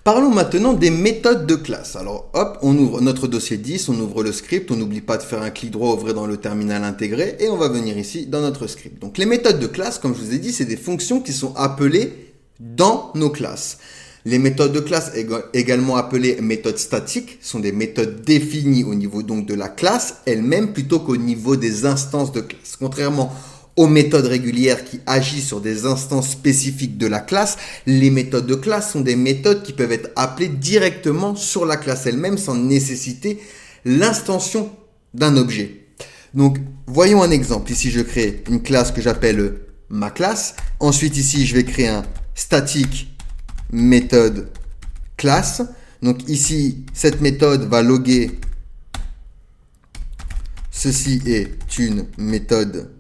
Parlons maintenant des méthodes de classe. Alors hop, on ouvre notre dossier 10, on ouvre le script, on n'oublie pas de faire un clic droit, ouvrir dans le terminal intégré et on va venir ici dans notre script. Donc les méthodes de classe, comme je vous ai dit, c'est des fonctions qui sont appelées dans nos classes. Les méthodes de classe, également appelées méthodes statiques, sont des méthodes définies au niveau donc de la classe elle-même plutôt qu'au niveau des instances de classe. Contrairement aux méthodes régulières qui agissent sur des instances spécifiques de la classe, les méthodes de classe sont des méthodes qui peuvent être appelées directement sur la classe elle-même sans nécessiter l'instantion d'un objet. Donc, voyons un exemple. Ici, je crée une classe que j'appelle ma classe. Ensuite, ici, je vais créer un statique méthode classe. Donc ici, cette méthode va loguer ceci est une méthode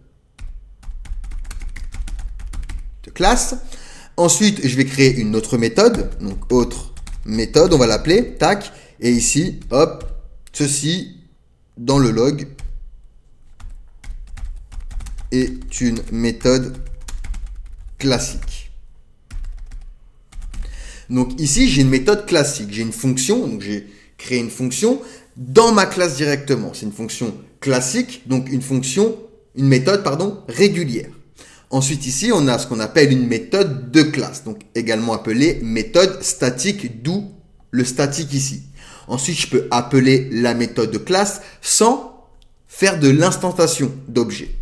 de classe. Ensuite, je vais créer une autre méthode, donc autre méthode, on va l'appeler, tac, et ici, hop, ceci, dans le log, est une méthode classique. Donc ici, j'ai une méthode classique, j'ai une fonction, donc j'ai créé une fonction dans ma classe directement. C'est une fonction classique, donc une méthode régulière. Ensuite ici, on a ce qu'on appelle une méthode de classe, donc également appelée méthode statique, d'où le statique ici. Ensuite, je peux appeler la méthode de classe sans faire de l'instantation d'objet.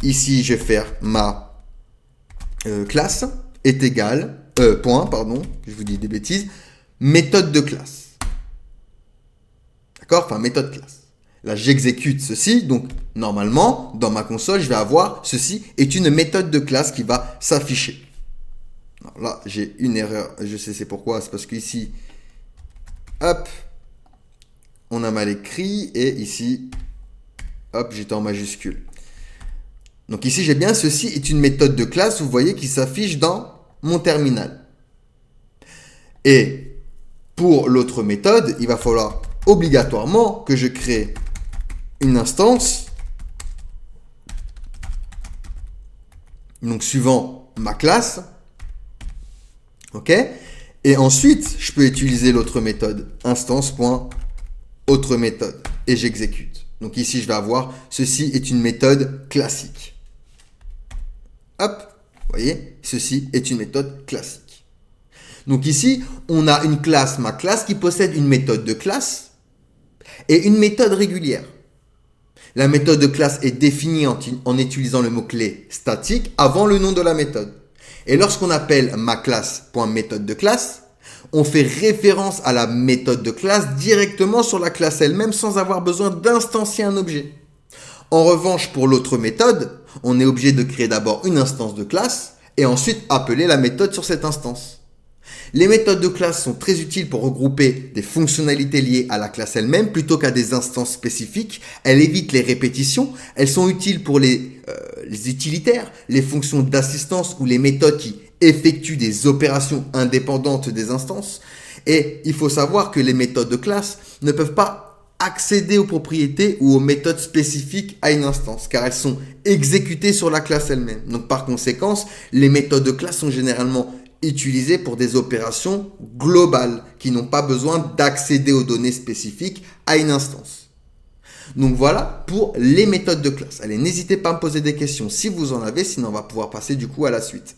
Ici, je vais faire ma classe est égale, je vous dis des bêtises, méthode de classe. D'accord? Enfin, méthode classe. Là, j'exécute ceci, donc normalement, dans ma console, je vais avoir ceci est une méthode de classe qui va s'afficher. Là, j'ai une erreur, je sais c'est pourquoi, c'est parce qu'ici, hop, on a mal écrit, et ici, hop, j'étais en majuscule. Donc ici, j'ai bien ceci est une méthode de classe, vous voyez, qui s'affiche dans mon terminal. Et pour l'autre méthode, il va falloir obligatoirement que je crée une instance, donc suivant ma classe, ok, et ensuite je peux utiliser l'autre méthode, instance.autre méthode, et j'exécute. Donc ici je vais avoir ceci est une méthode classique. Hop, vous voyez, ceci est une méthode classique. Donc ici on a une classe, ma classe, qui possède une méthode de classe et une méthode régulière. La méthode de classe est définie en utilisant le mot-clé statique avant le nom de la méthode. Et lorsqu'on appelle ma classe.méthode de classe, on fait référence à la méthode de classe directement sur la classe elle-même sans avoir besoin d'instancier un objet. En revanche, pour l'autre méthode, on est obligé de créer d'abord une instance de classe et ensuite appeler la méthode sur cette instance. Les méthodes de classe sont très utiles pour regrouper des fonctionnalités liées à la classe elle-même plutôt qu'à des instances spécifiques. Elles évitent les répétitions. Elles sont utiles pour les utilitaires, les fonctions d'assistance ou les méthodes qui effectuent des opérations indépendantes des instances. Et il faut savoir que les méthodes de classe ne peuvent pas accéder aux propriétés ou aux méthodes spécifiques à une instance car elles sont exécutées sur la classe elle-même. Donc par conséquent, les méthodes de classe sont généralement utilisées pour des opérations globales qui n'ont pas besoin d'accéder aux données spécifiques à une instance. Donc voilà pour les méthodes de classe. Allez, n'hésitez pas à me poser des questions si vous en avez, sinon on va pouvoir passer du coup à la suite.